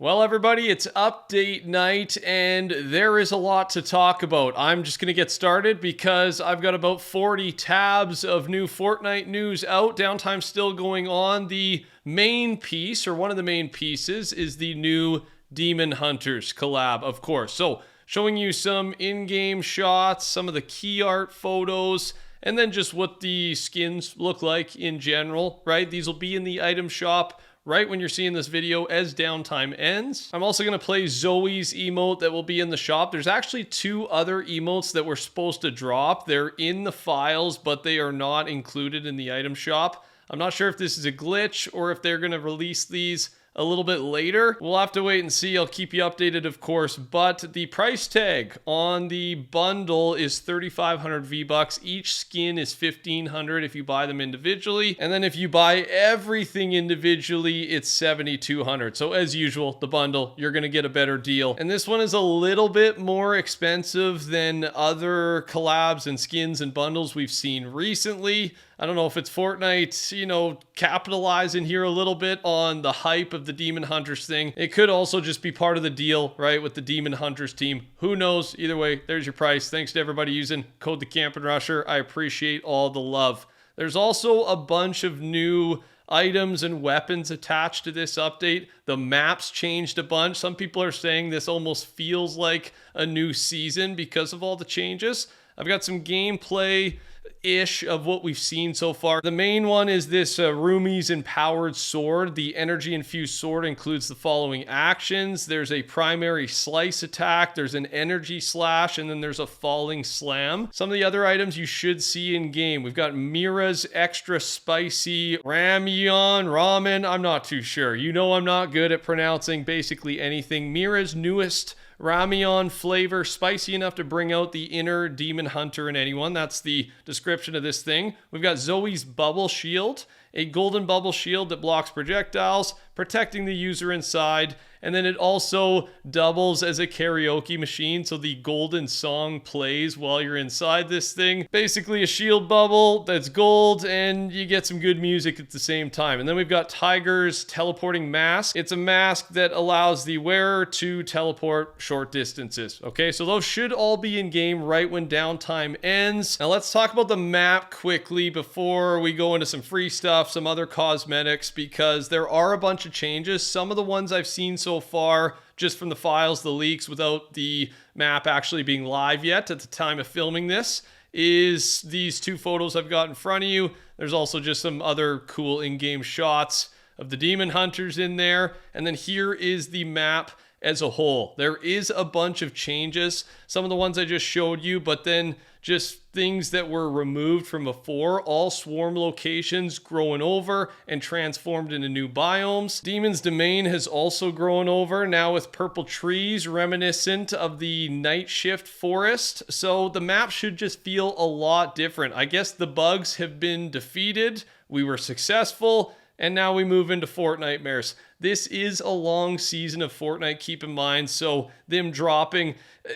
Well, everybody, it's update night, and there is a lot to talk about. I'm just going to get started because I've got about 40 tabs of new Fortnite news out. Downtime still going on. The main piece, or one of the main pieces, is the new Demon Hunters collab, of course. So, showing you some in-game shots, some of the key art photos, and then just what the skins look like in general, right? These will be in the item shop right when you're seeing this video as downtime ends. I'm also going to play Zoe's emote that will be in the shop. There's actually two other emotes that we're supposed to drop. They're in the files, but they are not included in the item shop. I'm not sure if this is a glitch or if they're going to release these a little bit later. We'll have to wait and see. I'll keep you updated, of course, but the price tag on the bundle is 3,500 V-Bucks. Each skin is 1,500 if you buy them individually, and then if you buy everything individually, it's 7,200. So as usual, the bundle, you're gonna get a better deal. And this one is a little bit more expensive than other collabs and skins and bundles we've seen recently. I don't know if it's Fortnite, capitalizing here a little bit on the hype of the Demon Hunters thing. It could also just be part of the deal, right, with the Demon Hunters team. Who knows? Either way, there's your price. Thanks to everybody using code TheCampingRusher. I appreciate all the love. There's also a bunch of new items and weapons attached to this update. The maps changed a bunch. Some people are saying this almost feels like a new season because of all the changes. I've got some gameplay-ish of what we've seen so far. The main one is this Roomies Empowered Sword. The energy-infused sword includes the following actions. There's a primary slice attack, there's an energy slash, and then there's a falling slam. Some of the other items you should see in game. We've got Mira's extra spicy ramen. I'm not too sure. I'm not good at pronouncing basically anything. Mira's newest Ramyeon flavor, spicy enough to bring out the inner demon hunter in anyone. That's the description of this thing. We've got Zoe's bubble shield, a golden bubble shield that blocks projectiles, protecting the user inside. And then it also doubles as a karaoke machine, so the golden song plays while you're inside this thing. Basically a shield bubble that's gold, and you get some good music at the same time. And then we've got Tiger's teleporting mask. It's a mask that allows the wearer to teleport short distances. Okay, so those should all be in game right when downtime ends. Now let's talk about the map quickly before we go into some free stuff, some other cosmetics, because there are a bunch of changes. Some of the ones I've seen so far, just from the files, the leaks, without the map actually being live yet at the time of filming this, is these two photos I've got in front of you. There's also just some other cool in-game shots of the Demon Hunters in there. And then here is the map as a whole. There is a bunch of changes. Some of the ones I just showed you, but then just things that were removed from before. All swarm locations growing over and transformed into new biomes. Demon's Domain has also grown over, now with purple trees reminiscent of the Night Shift forest. So the map should just feel a lot different. I guess the bugs have been defeated. We were successful. And now we move into Fortnitemares. This is a long season of Fortnite, keep in mind, so them dropping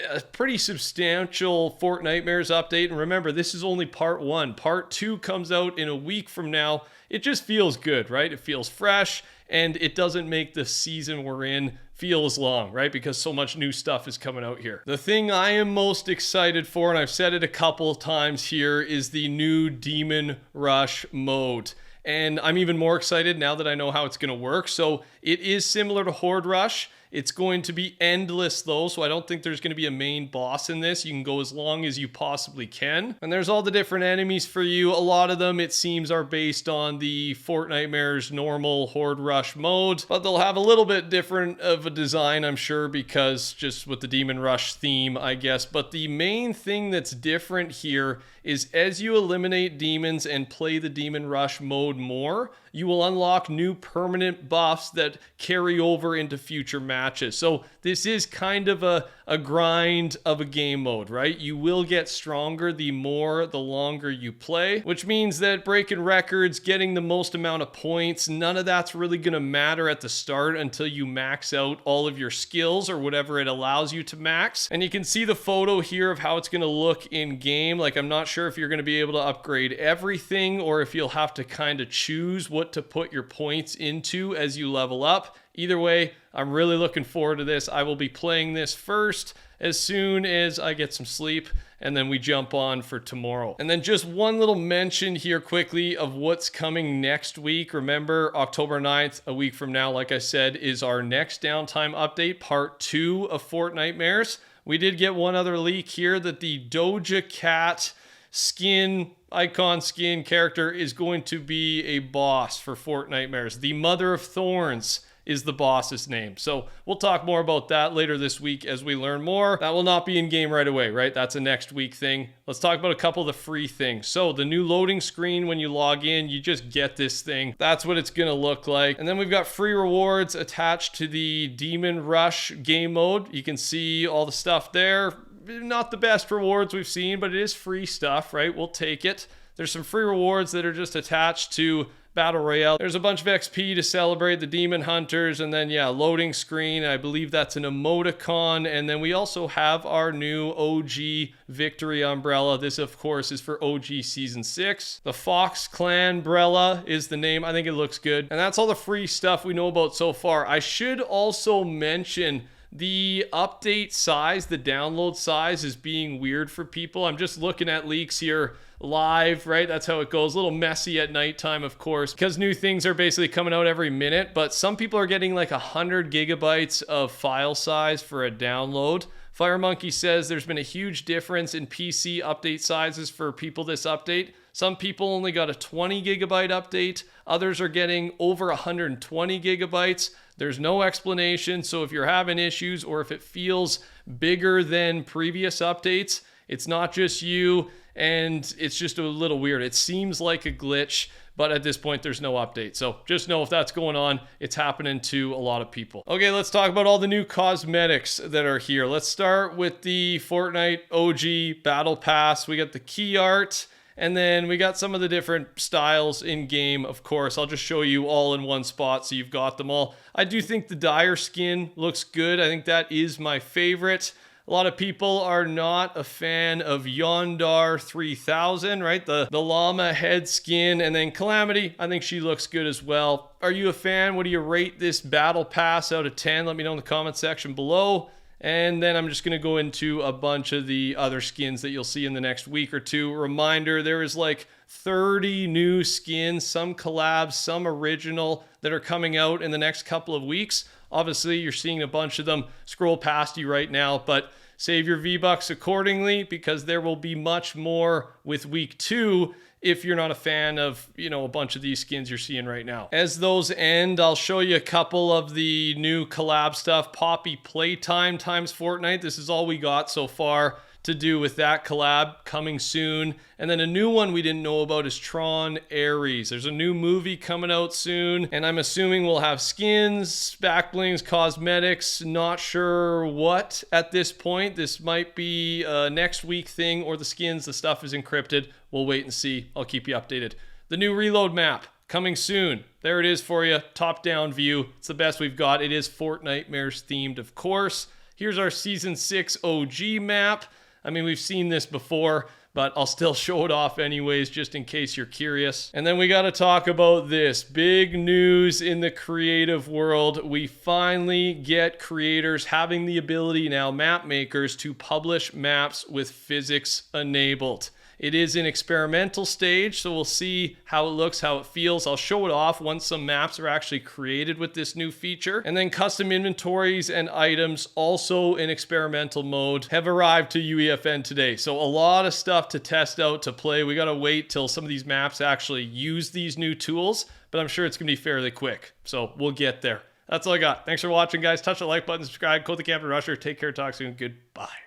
a pretty substantial Fortnitemares update. And remember, this is only part one. Part two comes out in a week from now. It just feels good, right? It feels fresh, and it doesn't make the season we're in feel as long, right? Because so much new stuff is coming out here. The thing I am most excited for, and I've said it a couple of times here, is the new Demon Rush mode. And I'm even more excited now that I know how it's going to work. So it is similar to Horde Rush. It's going to be endless though, so I don't think there's going to be a main boss in this. You can go as long as you possibly can. And there's all the different enemies for you. A lot of them, it seems, are based on the Fortnitemares normal Horde Rush mode, but they'll have a little bit different of a design, I'm sure, because just with the Demon Rush theme, I guess. But the main thing that's different here is as you eliminate demons and play the Demon Rush mode more, you will unlock new permanent buffs that carry over into future matches. So this is kind of a grind of a game mode, right? You will get stronger the longer you play, which means that breaking records, getting the most amount of points, none of that's really going to matter at the start until you max out all of your skills or whatever it allows you to max. And you can see the photo here of how it's going to look in game. Like, I'm not sure if you're going to be able to upgrade everything or if you'll have to kind of choose what to put your points into as you level up. Either way, I'm really looking forward to this. I will be playing this first as soon as I get some sleep, and then we jump on for tomorrow. And then just one little mention here quickly of what's coming next week. Remember, October 9th, a week from now, like I said, is our next downtime update, part 2 of Fortnitemares. We did get one other leak here that the Doja Cat skin, icon skin character is going to be a boss for Fortnitemares. The Mother of Thorns is the boss's name. So we'll talk more about that later this week as we learn more. That will not be in game right away, right? That's a next week thing. Let's talk about a couple of the free things. So the new loading screen when you log in, you just get this thing. That's what it's gonna look like. And then we've got free rewards attached to the Demon Rush game mode. You can see all the stuff there. Not the best rewards we've seen, but it is free stuff, right? We'll take it. There's some free rewards that are just attached to Battle Royale. There's a bunch of XP to celebrate the Demon Hunters, and then yeah, loading screen. I believe that's an emoticon, and then we also have our new OG Victory umbrella. This of course is for OG Season 6. The Fox Clan umbrella is the name. I think it looks good. And that's all the free stuff we know about so far. I should also mention the update size, the download size is being weird for people. I'm just looking at leaks here live, right? That's how it goes. A little messy at nighttime, of course, because new things are basically coming out every minute, but some people are getting like 100 gigabytes of file size for a download. FireMonkey says there's been a huge difference in PC update sizes for people this update. Some people only got a 20 gigabyte update. Others are getting over 120 gigabytes. There's no explanation. So if you're having issues or if it feels bigger than previous updates, it's not just you, and it's just a little weird. It seems like a glitch, but at this point, there's no update. So just know if that's going on, it's happening to a lot of people. Okay, let's talk about all the new cosmetics that are here. Let's start with the Fortnite OG Battle Pass. We got the key art, and then we got some of the different styles in game, of course. I'll just show you all in one spot so you've got them all. I do think the Dire skin looks good. I think that is my favorite. A lot of people are not a fan of Yondar 3000, right? The llama head skin, and then Calamity, I think she looks good as well. Are you a fan? What do you rate this Battle Pass out of 10? Let me know in the comment section below. And then I'm just going to go into a bunch of the other skins that you'll see in the next week or two. Reminder, there is like 30 new skins, some collabs, some original that are coming out in the next couple of weeks. Obviously, you're seeing a bunch of them scroll past you right now, but save your V-Bucks accordingly because there will be much more with week 2 if you're not a fan of, you know, a bunch of these skins you're seeing right now. As those end, I'll show you a couple of the new collab stuff. Poppy Playtime times Fortnite. This is all we got so far to do with that collab, coming soon. And then a new one we didn't know about is Tron Ares. There's a new movie coming out soon, and I'm assuming we'll have skins, backblings, cosmetics, not sure what at this point. This might be a next week thing, or the skins, the stuff is encrypted. We'll wait and see. I'll keep you updated. The new reload map coming soon. There it is for you, top-down view. It's the best we've got. It is Fortnitemares themed, of course. Here's our Season 6 OG map. I mean, we've seen this before, but I'll still show it off anyways, just in case you're curious. And then we got to talk about this big news in the creative world. We finally get creators having the ability now, map makers, to publish maps with physics enabled. It is in experimental stage, so we'll see how it looks, how it feels. I'll show it off once some maps are actually created with this new feature. And then custom inventories and items, also in experimental mode, have arrived to UEFN today. So a lot of stuff to test out, to play. We gotta wait till some of these maps actually use these new tools, but I'm sure it's gonna be fairly quick. So we'll get there. That's all I got. Thanks for watching, guys. Touch the like button, subscribe, code TheCampingRusher. Take care, talk soon. Goodbye.